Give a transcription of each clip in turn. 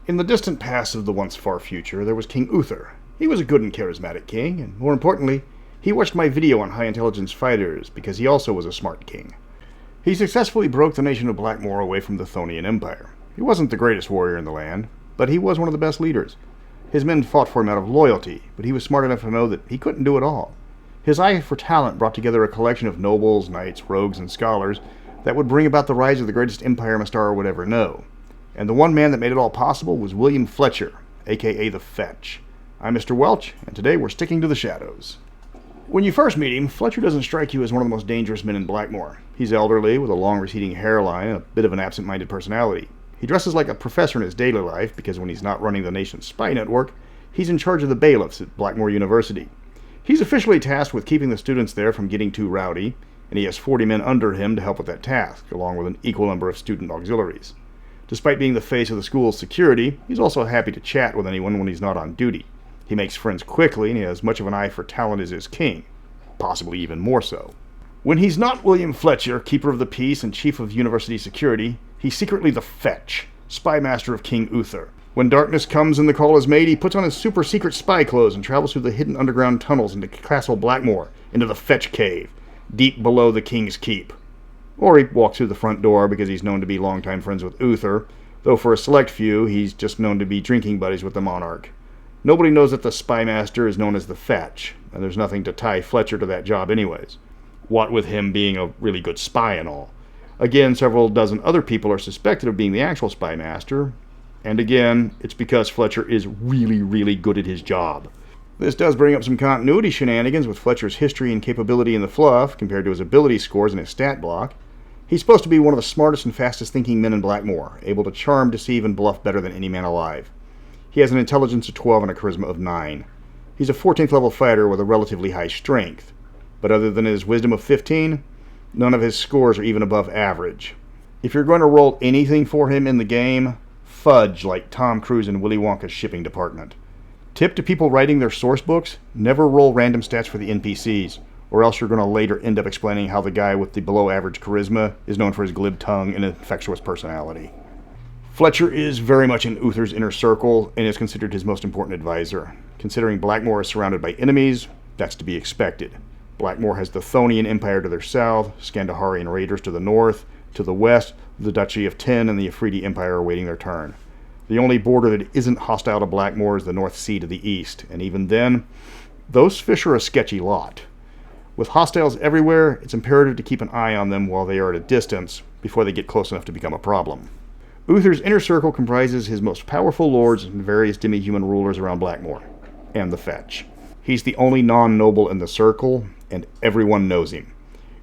In the distant past of the once far future, there was King Uther. He was a good and charismatic king, and more importantly, he watched my video on high-intelligence fighters because he also was a smart king. He successfully broke the nation of Blackmoor away from the Chthonian Empire. He wasn't the greatest warrior in the land, but he was one of the best leaders. His men fought for him out of loyalty, but he was smart enough to know that he couldn't do it all. His eye for talent brought together a collection of nobles, knights, rogues, and scholars that would bring about the rise of the greatest empire Mystara would ever know. And the one man that made it all possible was William Fletcher, aka the Fetch. I'm Mr. Welch, and today we're sticking to the shadows. When you first meet him, Fletcher doesn't strike you as one of the most dangerous men in Blackmoor. He's elderly, with a long receding hairline and a bit of an absent-minded personality. He dresses like a professor in his daily life because when he's not running the nation's spy network, he's in charge of the bailiffs at Blackmoor University. He's officially tasked with keeping the students there from getting too rowdy, and he has 40 men under him to help with that task, along with an equal number of student auxiliaries. Despite being the face of the school's security, he's also happy to chat with anyone when he's not on duty. He makes friends quickly, and he has much of an eye for talent as his king, possibly even more so. When he's not William Fletcher, keeper of the peace and chief of university security, he's secretly the Fetch, Spymaster of King Uther. When darkness comes and the call is made, he puts on his super-secret spy clothes and travels through the hidden underground tunnels into Castle Blackmoor, into the Fetch Cave, deep below the King's Keep. Or he walks through the front door because he's known to be longtime friends with Uther, though for a select few, he's just known to be drinking buddies with the monarch. Nobody knows that the Spymaster is known as the Fetch, and there's nothing to tie Fletcher to that job anyways. What with him being a really good spy and all. Again, several dozen other people are suspected of being the actual Spymaster, and again, it's because Fletcher is really, really good at his job. This does bring up some continuity shenanigans with Fletcher's history and capability in the fluff compared to his ability scores and his stat block. He's supposed to be one of the smartest and fastest thinking men in Blackmoor, able to charm, deceive, and bluff better than any man alive. He has an intelligence of 12 and a charisma of 9. He's a 14th level fighter with a relatively high strength, but other than his wisdom of 15, none of his scores are even above average. If you're going to roll anything for him in the game, fudge like Tom Cruise in Willy Wonka's shipping department. Tip to people writing their source books, never roll random stats for the NPCs, or else you're going to later end up explaining how the guy with the below average charisma is known for his glib tongue and infectious personality. Fletcher is very much in Uther's inner circle and is considered his most important advisor. Considering Blackmoor is surrounded by enemies, that's to be expected. Blackmoor has the Chthonian Empire to their south, Scandaharian raiders to the north, to the west, the Duchy of Ten and the Afridi Empire are waiting their turn. The only border that isn't hostile to Blackmoor is the North Sea to the east, and even then, those fish are a sketchy lot. With hostiles everywhere, it's imperative to keep an eye on them while they are at a distance before they get close enough to become a problem. Uther's inner circle comprises his most powerful lords and various demi-human rulers around Blackmoor, and the Fetch. He's the only non-noble in the circle, and everyone knows him.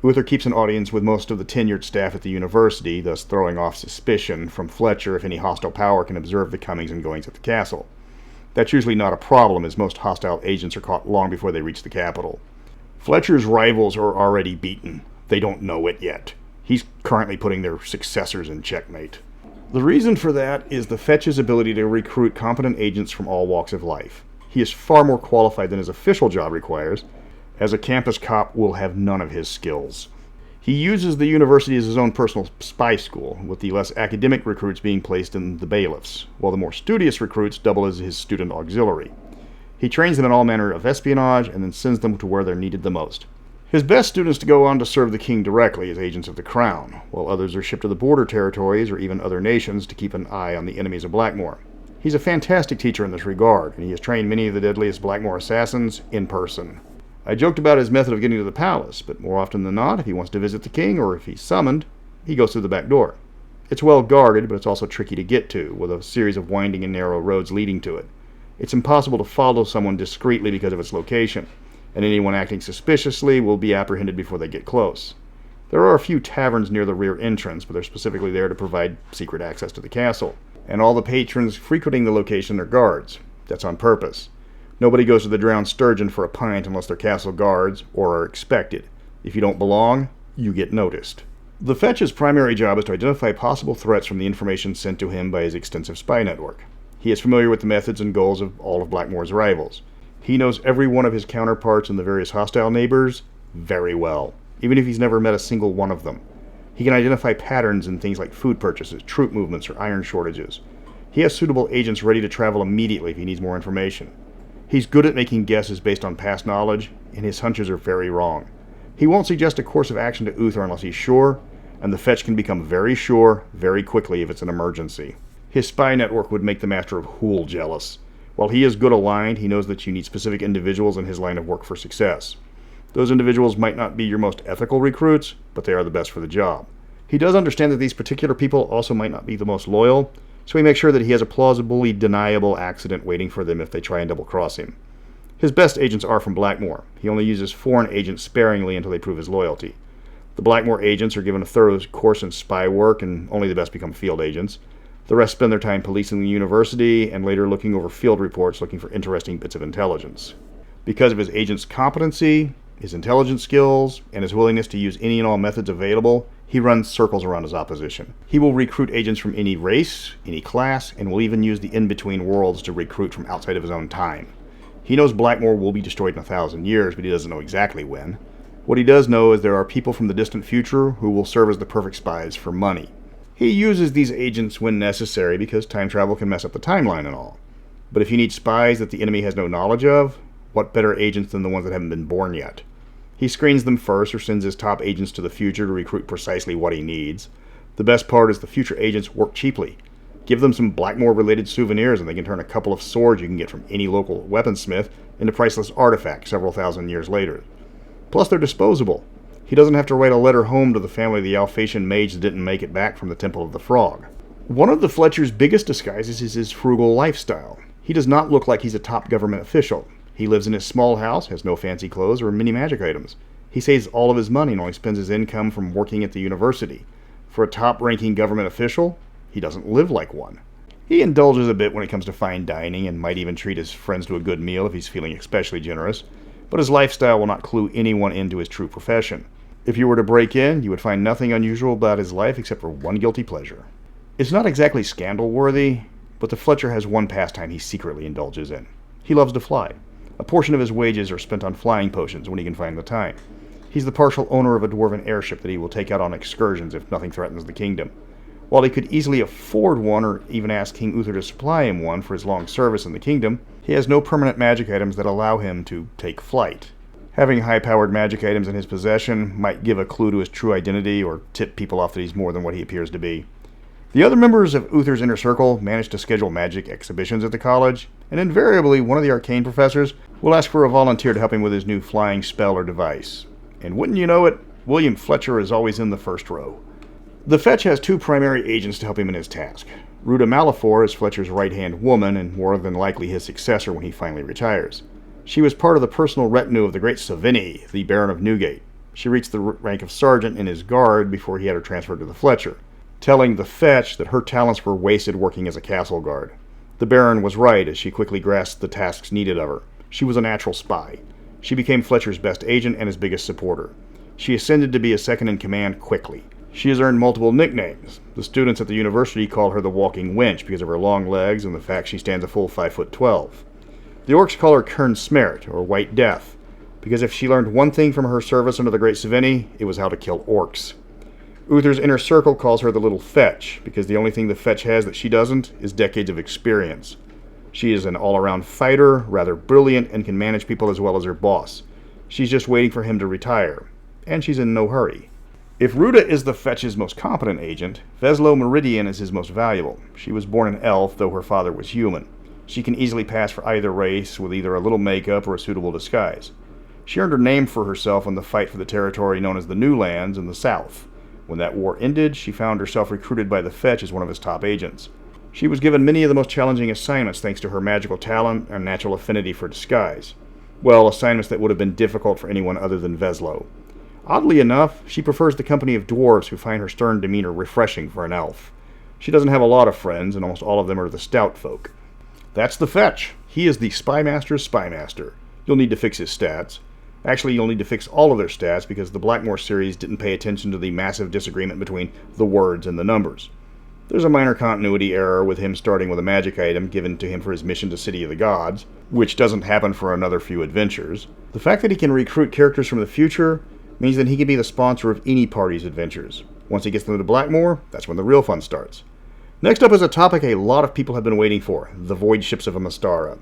Uther keeps an audience with most of the tenured staff at the university, thus throwing off suspicion from Fletcher if any hostile power can observe the comings and goings at the castle. That's usually not a problem, as most hostile agents are caught long before they reach the capital. Fletcher's rivals are already beaten. They don't know it yet. He's currently putting their successors in checkmate. The reason for that is the Fetch's ability to recruit competent agents from all walks of life. He is far more qualified than his official job requires, as a campus cop will have none of his skills. He uses the university as his own personal spy school, with the less academic recruits being placed in the bailiffs, while the more studious recruits double as his student auxiliary. He trains them in all manner of espionage and then sends them to where they're needed the most. His best students to go on to serve the king directly as agents of the crown, while others are shipped to the border territories or even other nations to keep an eye on the enemies of Blackmoor. He's a fantastic teacher in this regard, and he has trained many of the deadliest Blackmoor assassins in person. I joked about his method of getting to the palace, but more often than not, if he wants to visit the king or if he's summoned, he goes through the back door. It's well guarded, but it's also tricky to get to, with a series of winding and narrow roads leading to it. It's impossible to follow someone discreetly because of its location, and anyone acting suspiciously will be apprehended before they get close. There are a few taverns near the rear entrance, but they're specifically there to provide secret access to the castle, and all the patrons frequenting the location are guards. That's on purpose. Nobody goes to the Drowned Sturgeon for a pint unless they're castle guards or are expected. If you don't belong, you get noticed. The Fetch's primary job is to identify possible threats from the information sent to him by his extensive spy network. He is familiar with the methods and goals of all of Blackmoor's rivals. He knows every one of his counterparts and the various hostile neighbors very well, even if he's never met a single one of them. He can identify patterns in things like food purchases, troop movements, or iron shortages. He has suitable agents ready to travel immediately if he needs more information. He's good at making guesses based on past knowledge, and his hunches are very wrong. He won't suggest a course of action to Uther unless he's sure, and the fetch can become very sure very quickly if it's an emergency. His spy network would make the Master of Hool jealous. While he is good aligned, he knows that you need specific individuals in his line of work for success. Those individuals might not be your most ethical recruits, but they are the best for the job. He does understand that these particular people also might not be the most loyal, so he makes sure that he has a plausibly deniable accident waiting for them if they try and double-cross him. His best agents are from Blackmoor. He only uses foreign agents sparingly until they prove his loyalty. The Blackmoor agents are given a thorough course in spy work, and only the best become field agents. The rest spend their time policing the university and later looking over field reports looking for interesting bits of intelligence. Because of his agent's competency, his intelligence skills, and his willingness to use any and all methods available, he runs circles around his opposition. He will recruit agents from any race, any class, and will even use the in-between worlds to recruit from outside of his own time. He knows Blackmoor will be destroyed in 1,000 years, but he doesn't know exactly when. What he does know is there are people from the distant future who will serve as the perfect spies for money. He uses these agents when necessary because time travel can mess up the timeline and all. But if you need spies that the enemy has no knowledge of, what better agents than the ones that haven't been born yet? He screens them first or sends his top agents to the future to recruit precisely what he needs. The best part is the future agents work cheaply. Give them some Blackmoor-related souvenirs and they can turn a couple of swords you can get from any local weaponsmith into priceless artifacts several thousand years later. Plus, they're disposable. He doesn't have to write a letter home to the family of the Alphatian mage that didn't make it back from the Temple of the Frog. One of the Fletcher's biggest disguises is his frugal lifestyle. He does not look like he's a top government official. He lives in his small house, has no fancy clothes or many magic items. He saves all of his money and only spends his income from working at the university. For a top-ranking government official, he doesn't live like one. He indulges a bit when it comes to fine dining and might even treat his friends to a good meal if he's feeling especially generous, but his lifestyle will not clue anyone into his true profession. If you were to break in, you would find nothing unusual about his life except for one guilty pleasure. It's not exactly scandal-worthy, but the Fletcher has one pastime he secretly indulges in. He loves to fly. A portion of his wages are spent on flying potions when he can find the time. He's the partial owner of a dwarven airship that he will take out on excursions if nothing threatens the kingdom. While he could easily afford one or even ask King Uther to supply him one for his long service in the kingdom, he has no permanent magic items that allow him to take flight. Having high-powered magic items in his possession might give a clue to his true identity or tip people off that he's more than what he appears to be. The other members of Uther's inner circle manage to schedule magic exhibitions at the college, and invariably one of the arcane professors will ask for a volunteer to help him with his new flying spell or device. And wouldn't you know it, William Fletcher is always in the first row. The Fetch has two primary agents to help him in his task. Ruta Malefor is Fletcher's right-hand woman and more than likely his successor when he finally retires. She was part of the personal retinue of the great Savini, the Baron of Newgate. She reached the rank of sergeant in his guard before he had her transferred to the Fletcher, telling the Fetch that her talents were wasted working as a castle guard. The Baron was right as she quickly grasped the tasks needed of her. She was a natural spy. She became Fletcher's best agent and his biggest supporter. She ascended to be a second-in-command quickly. She has earned multiple nicknames. The students at the university call her the Walking Wench because of her long legs and the fact she stands a full 5'12". The orcs call her Kernsmert, or White Death, because if she learned one thing from her service under the Great Savini, it was how to kill orcs. Uther's inner circle calls her the Little Fetch, because the only thing the Fetch has that she doesn't is decades of experience. She is an all-around fighter, rather brilliant, and can manage people as well as her boss. She's just waiting for him to retire, and she's in no hurry. If Ruta is the Fetch's most competent agent, Veslo Meridian is his most valuable. She was born an elf, though her father was human. She can easily pass for either race with either a little makeup or a suitable disguise. She earned her name for herself in the fight for the territory known as the New Lands in the south. When that war ended, she found herself recruited by the Fetch as one of his top agents. She was given many of the most challenging assignments thanks to her magical talent and natural affinity for disguise. Well, assignments that would have been difficult for anyone other than Veslo. Oddly enough, she prefers the company of dwarves who find her stern demeanor refreshing for an elf. She doesn't have a lot of friends, and almost all of them are the stout folk. That's the Fetch. He is the Spymaster's Spymaster. You'll need to fix his stats. Actually, you'll need to fix all of their stats because the Blackmoor series didn't pay attention to the massive disagreement between the words and the numbers. There's a minor continuity error with him starting with a magic item given to him for his mission to City of the Gods, which doesn't happen for another few adventures. The fact that he can recruit characters from the future means that he can be the sponsor of any party's adventures. Once he gets them to Blackmoor, that's when the real fun starts. Next up is a topic a lot of people have been waiting for, the void ships of Mystara.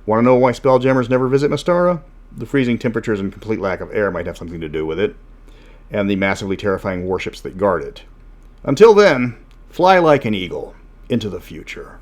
Want to know why spelljammers never visit Mystara? The freezing temperatures and complete lack of air might have something to do with it, and the massively terrifying warships that guard it. Until then, fly like an eagle into the future.